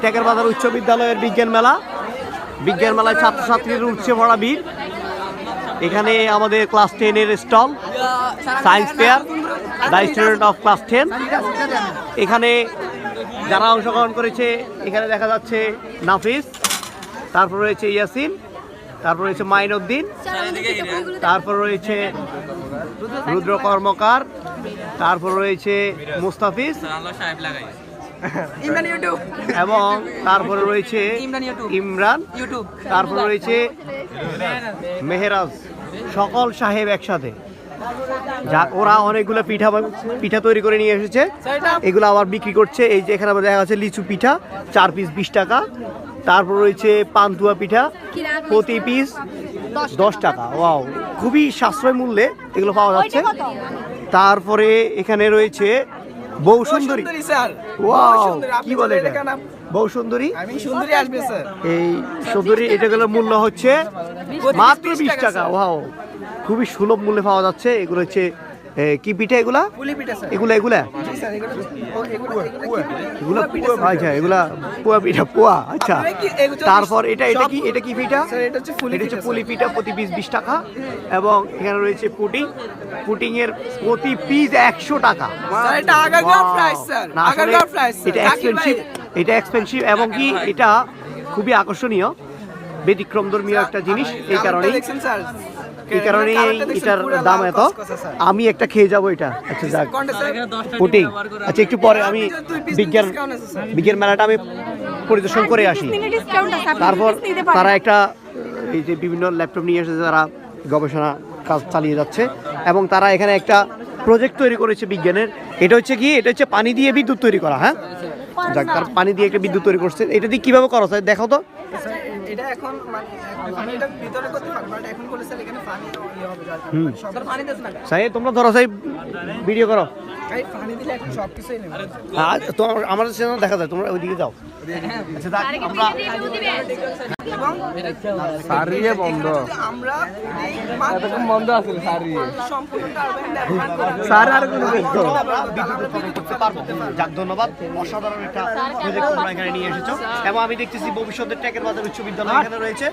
টেকের বাজার উচ্চ বিদ্যালয়ের বিজ্ঞান মেলায় ছাত্রছাত্রীর উঠছে ভরা ভিড়। এখানে আমাদের ক্লাস 10-এর stall, science fair, the student of class 10। এখানে যারা অংশগ্রহণ করেছে এখানে দেখা যাচ্ছে নাফিস, তারপর রয়েছে ইয়াসিন, তারপর রয়েছে মাইনউদ্দিন, তারপর রয়েছে রুদ্র কর্মকার, তারপর রয়েছে মুস্তাফিজ এবং তারপরে রয়েছে ইমরান, তারপর রয়েছে মেহেরাজ। সকল সাহেব একসাথে, যা ওরা অনেকগুলো পিঠা তৈরি করে নিয়ে এসেছে, এগুলো আবার বিক্রি করছে। এই যে এখানে দেখা যাচ্ছে লিচু পিঠা 4 পিস 20 টাকা, তারপর রয়েছে পান্তুয়া পিঠা প্রতি পিস 10 টাকা। ওয়াও, খুবই সাশ্রয় মূল্যে এগুলো পাওয়া যাচ্ছে। তারপরে এখানে রয়েছে বউ সুন্দরী। ওয়াও, কি বলে এটা? বউ সুন্দরী, এই সুন্দরী এটাগুলোর মূল্য হচ্ছে মাত্র 20 টাকা। ওয়াও, খুবই সুলভ মূল্যে পাওয়া যাচ্ছে। এগুলো হচ্ছে কি পিঠা? এগুলা আচ্ছা, এগুলা পোয়া পিঠা, পোয়া। আচ্ছা, তারপর এটা কি পিঠা? এটা হচ্ছে পুলি পিঠা, প্রতি পিস 20 টাকা। এবং এখানে রয়েছে পুটিং এর প্রতি পিস 100 টাকা। এটা এক্সপেন্সিভ এবং কি এটা খুবই আকর্ষণীয়, ব্যতিক্রমধর্মী একটা জিনিস। এই কারণে এটার দাম এত। আমি একটা খেয়ে যাবো এটা। আচ্ছা, যাক, পুটিং। আচ্ছা, একটু পরে আমি বিজ্ঞান মেলাটা আমি পরিদর্শন করে আসি। তারপর তারা একটা এই যে বিভিন্ন ল্যাপটপ নিয়ে এসেছে, তারা গবেষণা কাজ চালিয়ে যাচ্ছে এবং তারা এখানে একটা প্রজেক্ট তৈরি করেছে বিজ্ঞানের। এটা হচ্ছে পানি দিয়ে বিদ্যুৎ তৈরি করা। হ্যাঁ, যাক, তার পানি দিয়ে একটা বিদ্যুৎ তৈরি করছে। এটা দিয়ে কিভাবে করা যায় দেখাও তো। এটা এখন মানে এটা ভিতরে করতে পারবো, বাট এখন বলে স্যার এখানে পানি ইয়ে হবে, স্যার পানি দেন না সাই, তোমরা ধরো সাই, ভিডিও করো। ভাই পানি দিলে এখন সব কিছুই নেবে। হ্যাঁ, তো আমাদের চ্যানেল দেখা যায়, তোমরা ওইদিকে যাও। আচ্ছা, আমরা সারিয়ে বন্ধ, আমরা এতক্ষণ বন্ধ আছে সারিয়ে সম্পূর্ণ টারবাইন ব্যবহার করে স্যার আর কোনো করতে পারবো। যাক, ধন্যবাদ। অসাধারণ একটা প্রজেক্ট তোমরা এখানে নিয়ে এসেছো এবং আমি দেখতেছি ভবিষ্যতের টেকের বাজার উচ্চ বিদ্যালয় এখানে রয়েছে।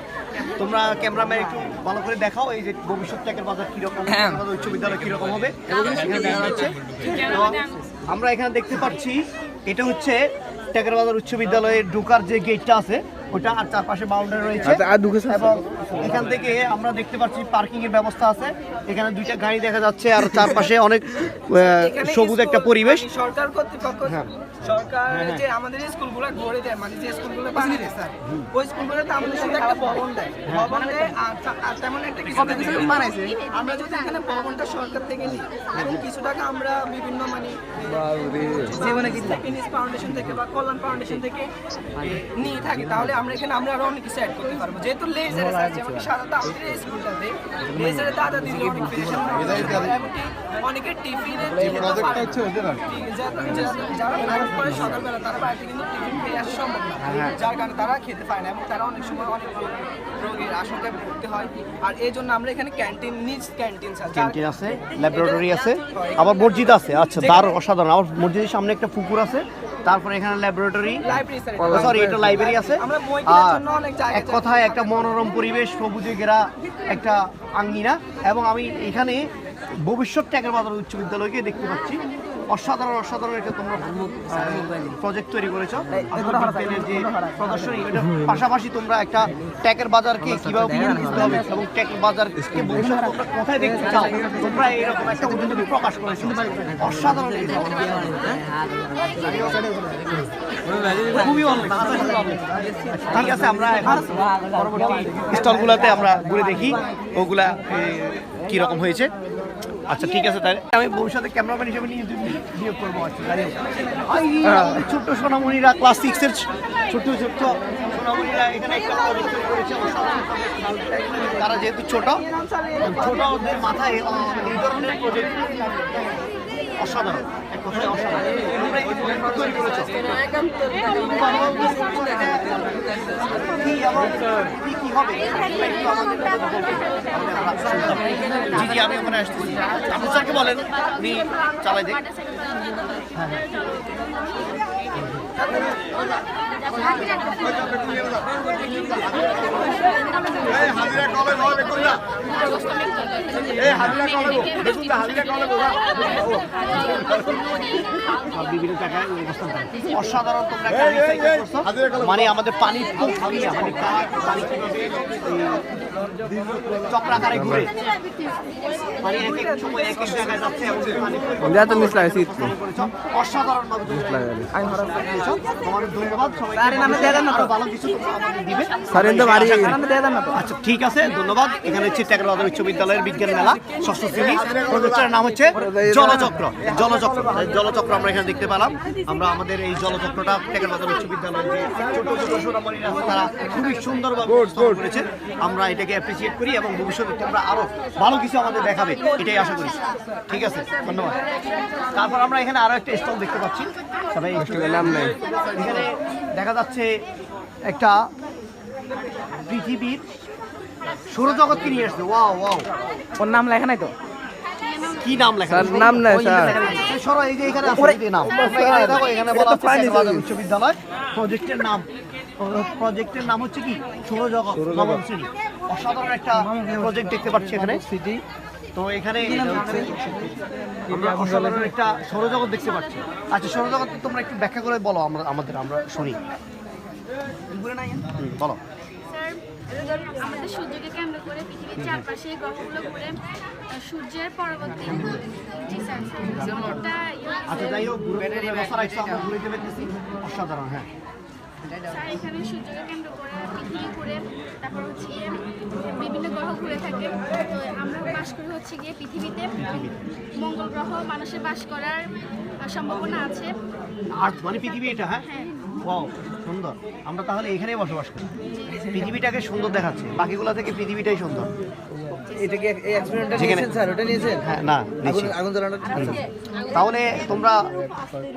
তোমরা ক্যামেরাম্যান একটু ভালো করে দেখাও এই যে ভবিষ্যৎ টেকের বাজার কিরকম, উচ্চ বিদ্যালয় কিরকম হবে এখানে দেখা যাচ্ছে। আমরা এখানে দেখতে পাচ্ছি এটা হচ্ছে টেকের বাজার উচ্চ বিদ্যালয়ের ঢোকার যে গেটটা আছে ওটা, আর চারপাশে বাউন্ডারি রয়েছে এবং এখান থেকে আমরা দেখতে পাচ্ছি পার্কিং এর ব্যবস্থা আছে। এখানে 2টা গাড়ি দেখা যাচ্ছে আর চারপাশে অনেক সবুজ একটা পরিবেশ। সরকার কর্তৃপক্ষ, সরকার যে আমাদের স্কুলগুলো গড়ে দেয়, মানে যে স্কুলগুলো বানিয়ে দেয় স্যার, ওই স্কুলগুলোতে আমাদের শুধু একটা ভবন দেয়, ভবন দেয় আর তেমন একটা কিছু বানাইছে। আমরা যদি এখানে ভবনটা সরকার থেকে নিই এবং কিছু টাকা আমরা বিভিন্ন মানে জীবনে ফাউন্ডেশন থেকে বা কল্যাণ ফাউন্ডেশন থেকে নিয়ে থাকি, তাহলে আমরা এখানে আরো অনেক কিছু অ্যাড করতে পারবো। যেহেতু লেজারে স্যার, যেমন সাধারণত আমাদের এই স্কুলটাতে লেজারে দাদা দিদি অনেক ফেশন, অনেকের টিফিনের যারা নাইট পরে সকালবেলা তারা বাড়িতে কিন্তু টিফিন পেয়ে আসা সম্ভব না, যার কারণে তারা খেতে পায় না এবং তারা অনেক সময় অনেক রোগের আশঙ্কায় পড়তে হয়। আর এই জন্য আমরা এখানে ক্যান্টিন আছে, ল্যাবরেটরি আছে, আবার মসজিদ আছে। আচ্ছা, তার অসাধারণ। আবার মসজিদের সামনে একটা পুকুর আছে, তারপরে এখানে ল্যাবরেটরি, সরি এটা লাইব্রেরি আছে। আর এক কথায় একটা মনোরম পরিবেশ, সবুজে ঘেরা একটা আঙ্গিনা। এবং আমি এখানে ভবিষ্যৎ টেকের বাজার উচ্চ বিদ্যালয়কে দেখতে পাচ্ছি। অসাধারণ একটা তোমরা প্রজেক্ট তৈরি করেছো। যে প্রদর্শনী, এটার পাশাপাশি তোমরা একটা টেকের বাজারকে কিভাবে বুঝতে হবে এবং টেকের বাজারকে ভবিষ্যতে তোমরা কোথায় দেখতে চাও, তোমরা এরকম একটা উদ্যোগ প্রকাশ করেছো। অসাধারণ, খুবই ভালো। ঠিক আছে, আমরা এখন পরবর্তী স্টলগুলোতে আমরা ঘুরে দেখি ওগুলা কিরকম হয়েছে। আচ্ছা, ঠিক আছে, তাই আমি ভবিষ্যতে ক্যামেরাম্যান হিসেবে নিয়োগ করবো। ছোট্ট সোনামণিরা, ক্লাস 6-এর ছোট্ট সোনামণিরা এখানে একটা প্রজেক্ট করেছে। তারা যেহেতু ছোটদের মাথায় এই ধরনের প্রজেক্ট অসাধারণ, এক কথায় অসাধারণ। তৈরি করেছো কি হবে? জি, আমি ওখানে আসতেছি। আপনি স্যারকে বলেন, উনি চালাই দেখ। বিভিন্ন জায়গায় অবস্থান করে। অসাধারণ তোমরা একটা recycle করছো। মানে আমাদের পানি খুব ভাবিয়া মানে পানি কিভাবে এই চক্রাকারে ঘুরে মানে এক এক সময় এক এক জায়গায় যাচ্ছে এবং পানি যা তো মিস লাগে শীত অসাধারণ ভাবে তোমাদের ধন্যবাদ সবাই। ভালো কিছু তোমরা আমাদের দিবে। আচ্ছা ঠিক আছে, ধন্যবাদ। এখানে হচ্ছে টেকরাবাদ উচ্চ বিদ্যালয়ের বিজ্ঞান মেলা ষষ্ঠ শ্রেণী। প্রজেক্টের নাম হচ্ছে জলচক্র। জলচক্র আমরা এখানে দেখতে পেলাম। আমরা আমাদের এই জলচক্রটা টেকরাবাদ উচ্চ বিদ্যালয়ের যে ছোট ছোট সোনামণিরা আছে তারা খুবই সুন্দরভাবে উপস্থাপন করেছেন। আমরা এটাকে অ্যাপ্রিসিয়েট করি এবং ভবিষ্যতে তোমরা আরো ভালো কিছু আমাদের দেখাবে এটাই আশা করি। ঠিক আছে, ধন্যবাদ। তারপর আমরা এখানে আরো একটা স্টল দেখতে পাচ্ছি। সবাই নাম নেই এখানে দেখা যাচ্ছে একটা পৃথিবীর সৌরজগৎকে নিয়ে আসছে। ওয়াও ওয়াও, ওর নাম লেখা নাই তো? কি নাম লেখা? স্যার, নাম নাই, ওই স্যার। লেখা নেই। সরো, এই যে এখানে আছে এই যে নাম। এখানে দেখো, এখানে বলা আছে টেকরাবাদ উচ্চ বিদ্যালয়। প্রজেক্টের নাম হচ্ছে কি সৌরজগৎ নবম শ্রেণী। অসাধারণ একটা প্রজেক্ট দেখতে পাচ্ছি এখানে। তো এখানে আমরা অসাধারণ একটা সৌরজগৎ দেখতে পাচ্ছি। আচ্ছা, সৌরজগৎ তোমরা একটু ব্যাখ্যা করে বলো আমরা শুনি। বলো। স্যার, আমাদের সূর্যকে কেন্দ্র করে পৃথিবীর চারপাশে গ্রহগুলো ঘুরে সূর্যের পরবর্তী জি স্যার একটা আচ্ছা, যাই হোক, ব্যবস্থা রাখছো, আমরা ঘুরে যেতে পেরেছি। অসাধারণ। হ্যাঁ স্যার, এখানে সূর্যকে কেন্দ্র করে পৃথিবী ঘুরে তারপর হচ্ছে গিয়ে বিভিন্ন গ্রহ ঘুরে থাকে। তো আমরা বাস করি হচ্ছে গিয়ে পৃথিবীতে। মঙ্গল গ্রহ মানুষের বাস করার সম্ভাবনা আছে। আর্থ মানে পৃথিবী এটা। হ্যাঁ, ওয়াও, সুন্দর। আমরা তাহলে এখানেই বসবাস করি। পৃথিবীটাকে সুন্দর দেখাচ্ছে, বাকিগুলো থেকে পৃথিবীটাই সুন্দর। এটা কি এই এক্সপেরিমেন্টটা নিয়েছেন স্যার? ওটা নিয়েছেন? হ্যাঁ, না নিচ্ছি। আগুন জ্বালানো। তাহলে তোমরা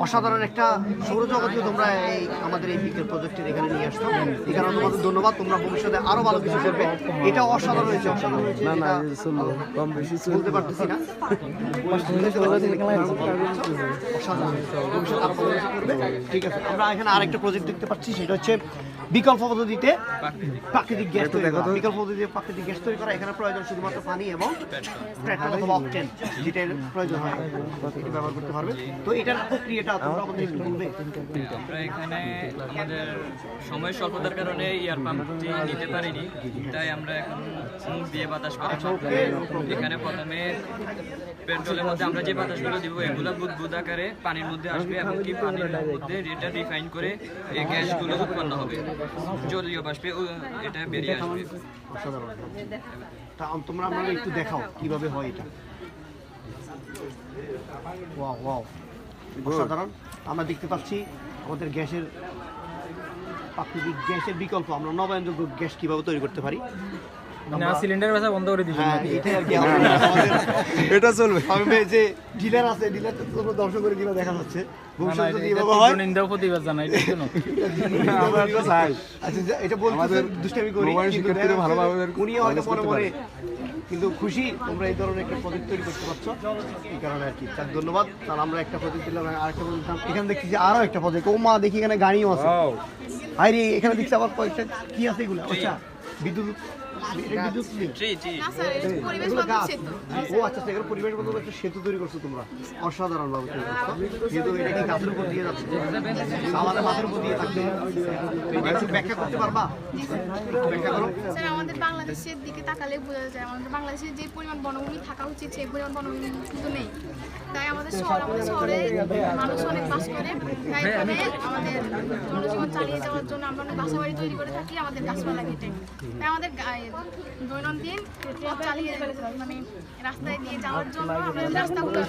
অসাধারণ একটা সৌরজগৎকে তোমরা এই আমাদের এই বিজ্ঞান প্রজেক্টের এখানে নিয়ে আসছো। এই কারণে তোমাদের ধন্যবাদ। তোমরা ভবিষ্যতে আরো ভালো কিছু করবে। এটা অসাধারণ হয়েছে, অসাধারণ হয়েছে। না না এটা শুনলো কম বেশি বলতে পারতেছি না। অসাধারণ। ভবিষ্যতে আরো ভালো কিছু করবে। ঠিক আছে, আমরা এখানে আরেকটা প্রজেক্ট দেখতে পাচ্ছি। সেটা হচ্ছে বিকল্প পদ্ধতিতে প্রাকৃতিক গ্যাস তৈরি করা। বিকল্প পদ্ধতিতে প্রাকৃতিক গ্যাস তৈরি করা। এখানে প্রয়োজন শুধুমাত্র পানি এবং পেট্রোল অথবা অকটেন, যেটার প্রয়োজন হয় এটা ব্যবহার করতে পারবে। তো এটার প্রক্রিয়াটা তোমরা আমাদের একটু বলবে? আমরা এখানে আমাদের সময় স্বল্পতার কারণে এয়ার পাম্পটি নিতে পারিনি, তাই আমরা এখন মুখ দিয়ে বাতাস করার মাধ্যমে এখানে প্রথমে পেট্রোলের মধ্যে আমরা যে বাতাসগুলো দিব এগুলো বুদবুদ আকারে পানির মধ্যে আসবে এবং কি পানির মধ্যে এটা রিফাইন করে এই গ্যাসগুলো উৎপন্ন হবে, জলীয় বাষ্পে এটা বেরিয়ে আসবে। অসাধারণ। তা তোমরা আমরা একটু দেখাও কিভাবে হয় এটা। ওয়াও ওয়াও, অসাধারণ। আমরা দেখতে পাচ্ছি আমাদের গ্যাসের প্রাকৃতিক গ্যাসের বিকল্প, আমরা নবায়নযোগ্য গ্যাস কিভাবে তৈরি করতে পারি। সিলিন্ডার ব্যবসা বন্ধ করে দিই। হ্যাঁ, এটাই আর কি। আমাদের এটা চলবে। আমি যে ডিলার আছে, ডিলার তো তোমরা দর্শক করে কিভাবে দেখা যাচ্ছে। ভবিষ্যতে যদি এভাবে হয় নিন্দাও প্রতিবাদ জানাই আচ্ছা, এটা বলতে দুষ্টামি করি, শিক্ষার্থীরা ভালোভাবে উনিও হয়তো মনে মনে কিন্তু খুশি তোমরা এই ধরনের একটা প্রজেক্ট তৈরি করতে পারছো, এই কারণে আর কি। স্যার ধন্যবাদ। তাহলে আমরা একটা প্রজেক্ট দিলাম, আরেকটা প্রজেক্ট দিলাম। এখানে দেখছি যে আরো একটা প্রজেক্ট। ও মা, দেখি এখানে গাড়িও আছে। আরে এখানে দেখছি আবার কয়েকটা কি আছে এগুলো? আচ্ছা, বিদ্যুৎ বিদ্যুৎ না স্যার, পরিবেশ এগুলো গাছ। বান্ধব সেতু। ও আচ্ছা, সেগুলো পরিবেশ বান্ধব একটা সেতু তৈরি করছো তোমরা। অসাধারণ ভাবে তৈরি করছো। যেহেতু এটা কি গাছের উপর দিয়ে যাচ্ছে, আমাদের মাথার উপর দিয়ে থাকবে। একটু ব্যাখ্যা করতে পারবা? ব্যাখ্যা করো। স্যার, আমাদের বাংলাদেশের দিকে তাকালে বোঝা যায় আমাদের বাংলাদেশে যে পরিমাণ বনভূমি থাকা উচিত সেই পরিমাণ বনভূমি কিন্তু নেই। তাই আমাদের শহরে মানুষ অনেক বাস করে। তাই আমাদের জনজীবন চালিয়ে যাওয়ার জন্য আমরা অনেক বাসাবাড়ি তৈরি করে থাকি আমাদের গাছপালা কেটে। তাই আমাদের দৈনন্দিন পথ চালিয়ে মানে রাস্তায় দিয়ে যাওয়ার জন্য আমরা রাস্তাগুলো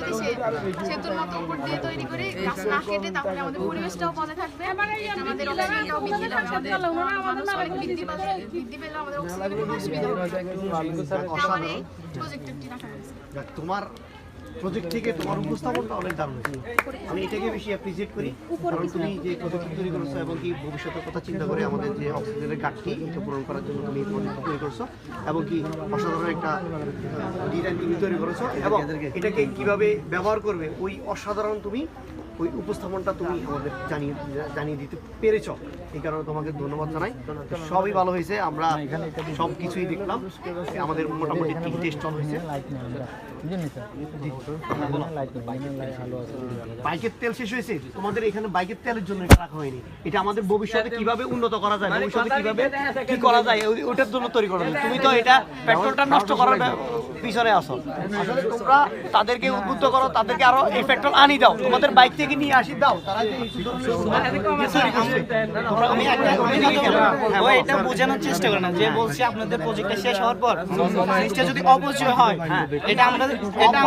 সেতুর মতো উপর দিয়ে তৈরি করে গাছ না কেটে, তাহলে আমাদের পরিবেশটাও বজায় থাকবে, আমাদের অক্সিজেনটাও বৃদ্ধি পাবে। মানুষ অনেক বৃদ্ধি পেলে আমাদের অক্সিজেনের অসুবিধা হবে। অসাধারণ। প্রজেক্টটি রাখা হয়েছে। তোমার প্রজেক্ট থেকে তোমার উপস্থাপনটা অনেক দারুণ হয়েছে। আমি এটাকে বেশি অ্যাপ্রিসিয়েট করি, কারণ তুমি যে প্রজেক্ট তৈরি করেছো এবং কি ভবিষ্যতের কথা চিন্তা করে আমাদের যে অক্সিজেনের ঘাটতি এটা পূরণ করার জন্য তুমি এই প্রজেক্ট তৈরি করছো এবং কি অসাধারণ একটা ডিজাইন তুমি তৈরি করেছো এবং এটাকে কিভাবে ব্যবহার করবে ওই অসাধারণ তুমি ওই উপস্থাপনটা তুমি আমাদের জানিয়ে দিতে পেরেছ, এই কারণে তোমাকে ধন্যবাদ জানাই। সবই ভালো হয়েছে, আমরা সব কিছুই দেখলাম, আমাদের মোটামুটি 3টে স্টল হয়েছে। বাইকের তেল শেষ হয়েছে, তোমাদের এখানে বাইকের তেলের জন্য এটা রাখা হয়নি, এটা আমাদের ভবিষ্যতে কিভাবে উন্নত করা যায়, ভবিষ্যতে কিভাবে কি করা যায় ওটার জন্য তৈরি করা যায়। তুমি তো এটা পেট্রোলটা নষ্ট করার পিছনে আসো, আসলে তোমরা তাদেরকে উদ্বুদ্ধ করো, তাদেরকে আরো এই পেট্রোল আনি দাও, তোমাদের বাইক থেকে নিয়ে আসি দাও, তারা যে এই সুন্দর তৈরি করছে। তোমরা আমি ও এটা বোঝানোর চেষ্টা করে না, যে বলছি আপনাদের প্রজেক্টটা শেষ হওয়ার পর জিনিসটা যদি অপচয় হয়, এটা আমরা এটা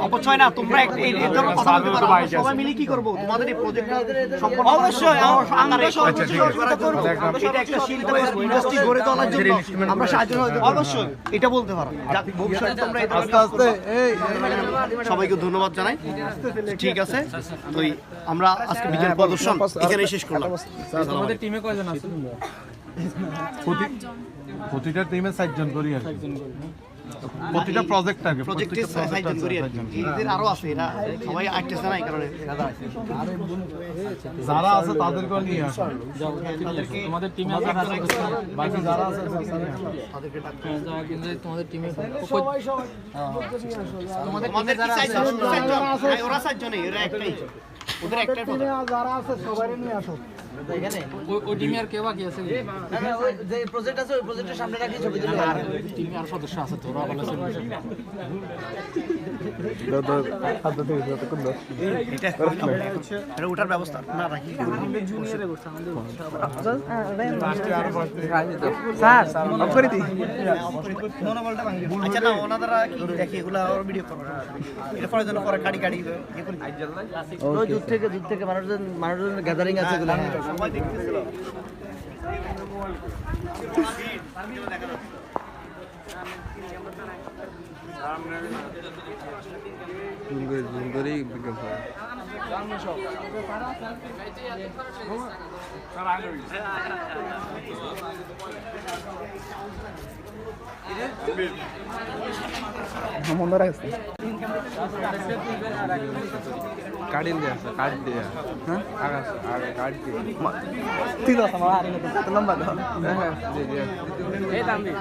অপচয় না, তোমরা এই ধরনের কথা বলতে পারো, আমরা সবাই মিলে কি করব তোমাদের এই প্রজেক্টটা সম্পূর্ণ অবশ্যই আমরা সর্বোচ্চ সহযোগিতা করব। এটা একটা শিল্প ইন্ডাস্ট্রি গড়ে তোলার জন্য আমরা সাহায্য অবশ্যই এটা বলতে পারো, যাতে ভবিষ্যতে তোমরা আস্তে আস্তে সবাইকে ধন্যবাদ জানাই। ঠিক আছে, তো আমরা আজকে বিজ্ঞান প্রদর্শন এখানেই শেষ করলাম। আমাদের টিমে কয়জন আছে? প্রতিটা টিমে 4 জন করি আর প্রতিটা প্রজেক্ট আগে প্রজেক্টে সাইজন করি আর কি। এদের আরো আছে, এরা সবাই আইতেছে না, এই কারণে এরা আছে। যারা আছে তাদেরকে নিয়ে আসো। তোমাদের টিমে যারা আছে বাকি যারা আছে তাদেরকে ডাকতে তোমাদের টিমে আমাদের কি সাইজন? ওরা সাইজনই, এরা একটাই, ওদের একটাই প্রজেক্ট। যারা আছে সবাই নিয়ে আসো। ওই টিমে আর কে বাকি আছে? যে প্রজেক্ট আছে ওই প্রজেক্টের সামনে রাখি ছবি তুলে। টিমে আর সদস্য আছে, তোরা ভালো আছে। এটা ওটার ব্যবস্থা না রাখি জুনিয়রে করছে আমাদের। আচ্ছা না, ওনারা কি দেখি এগুলো আর ভিডিও করবে না, এটা পরে যেন পরে কাটি কাটি ওই দূর থেকে মানুষজন গ্যাদারিং আছে এগুলো। সবাই দেখতেছিল। জুম করেই বিজ্ঞাপন কাটিং দেয়া আছে, কাট দেয়া, হ্যাঁ আকাশ আগে কাট দিয়ে তুই দাও আমার আর এত লম্বা দাও। হ্যাঁ দিয়ে দিয়ে এই দাম দি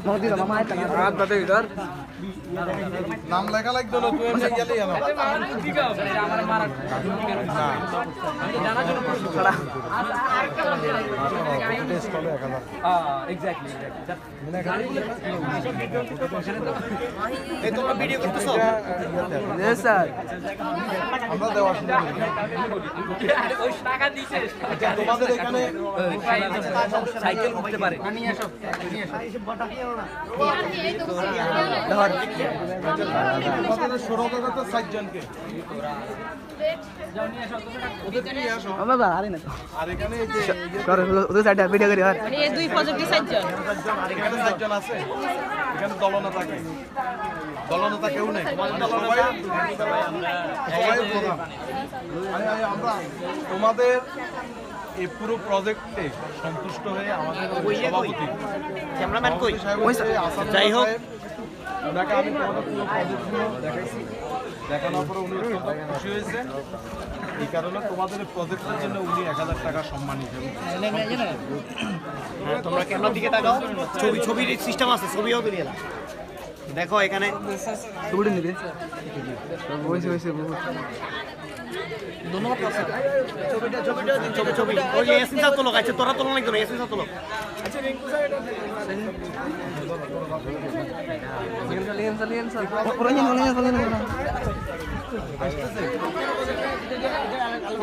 মোদি দাও মামা আইতা না। রাত বাদে ইধর নাম লেখা লাগতো না, তুই এমনি গেলেই আমার ঠিক আছে আমার মারা আমি জানা জন্য খড়া টেস্ট করলে 1000 এক্স্যাক্টলি এই তোমরা ভিডিও করতেছো? Yes sir. আমরা দেওয়া শুরু করি। ওই টাকা দিছে তোমাদের এখানে সাইকেল উঠতে পারে তোমাদের 16 টা 4 জনকে ওদেরকে নিয়ে আসো। বাবা আরে না আর এখানে এই যে কর ওদের সাইডে ভিডিও করি আর এই দুই পজিটিভ সাইজন আর এখানে 4 জন আছে, এখানে দলনেতা থাকে, দলনেতা কেউ নেই, সবাই প্রধান। আমরা তোমাদের এই পুরো প্রজেক্টে সন্তুষ্ট হয়ে আমাদের সভাপতি ক্যামেরাম্যান কই? যাই হোক, ওনাকে আমি তোমাদের পুরো প্রজেক্টগুলো দেখাইছি, দেখানোর পরে উনি অত্যন্ত খুশি হয়েছে। এই কারণে তোমাদের এই প্রজেক্টের জন্য উনি 1000 টাকা সম্মান হিসেবে হ্যাঁ, তোমরা ক্যামেরার দিকে তাকাও, ছবির সিস্টেম আছে, ছবিও তুলিয়ে নাও। দেখো এখানে ছবিটা নিবে ওইসে ওইসে ছবি ওই যে এসিন সাথে লোক আছে, তোরা তোলা লাগবে না, এসিন সাথে লোক।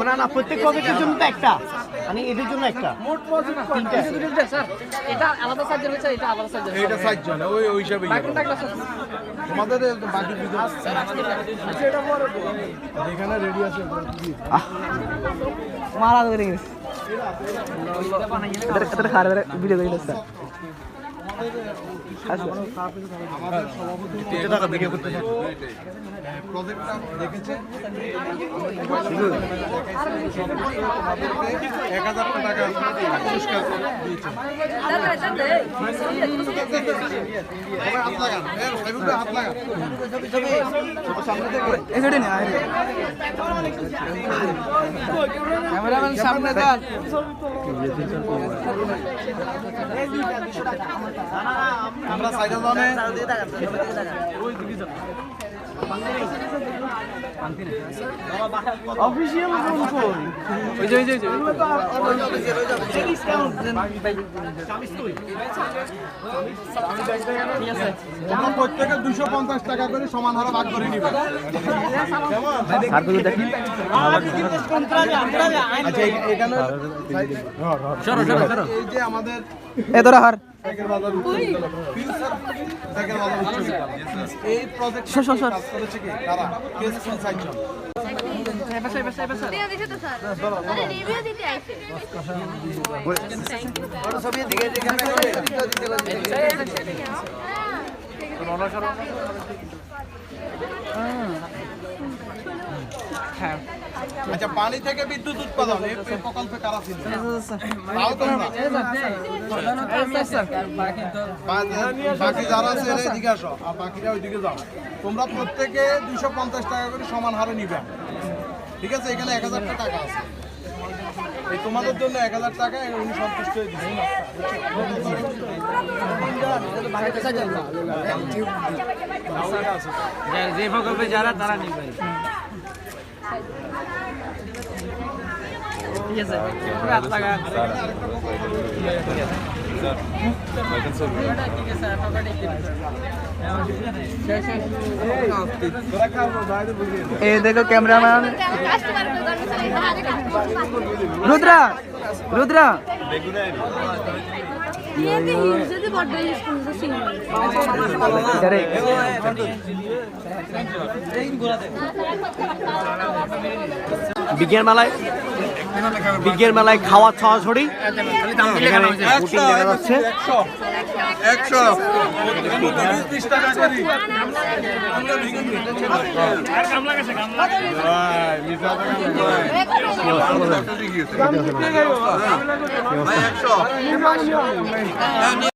না না, প্রত্যেক প্রজেক্টের জন্য তো একটা, মানে এদের জন্য একটা, মোট প্রজেক্ট তিনটা। স্যার এটা আলাদা সাইজন হচ্ছে, এটা আলাদা সাইজন। এইটা 4 জন, ওই ওই হিসাবে তোমাদের বাকি এখানে রেডি আছে মারা ধরে গেছে এদের খারাপ ভিডিও করি স্যার আমাদের সভাপতি প্রজেক্টটা দেখেছে, তোমাদেরকে 1000 টাকা পুরস্কার দিয়েছেন। হাত লাগান, হাত লাগান। ক্যামেরাম্যান সামনে যান। আমরা সাইডে জানে অফিসিয়াল ফোন কই? ওই যে তোমরা প্রত্যেকে 250 টাকা করে সমান হারে ভাগ করে নিবে। আচ্ছা এখানে এই যে আমাদের এদরা হার সাইকেল বাজার সাইকেল বাজার উচ্চ বিদ্যালয়। এই প্রজেক্ট কাজ করেছে কি কারা? কেস ফোন সাইজন। দিয়ে দিছে তো স্যার আরে রিভিউ দিতে আইছে ছবি দিকে আচ্ছা পানি থেকে বিদ্যুৎ উৎপাদন এই প্রকল্পে কারা ছিল? তাও তোমরা। বাকি যারা আছে এরা এদিকে আসো আর বাকিরা ওইদিকে যাও। তোমরা প্রত্যেকে 250 টাকা করে সমান হারে নিবে, ঠিক আছে? এখানে 1000 টাকা আছে, এই তোমাদের জন্য 1000 টাকা উনি সন্তুষ্ট হয়ে দিচ্ছেন। যে প্রকল্পে যারা তারা নিবে। ঠিক আছে হাত লাগা। এই দেখো ক্যামেরাম্যান কাস্টমার কো জানো চলে আরে রুদ্রা রুদ্রা ये भी যদি বড় স্কুল তো সিং বিজ্ঞান মেলায় খাওয়া ছড়াছড়ি এখানে বুকিং দেখা যাচ্ছে। 100 20 টাকা করি। ভাই 100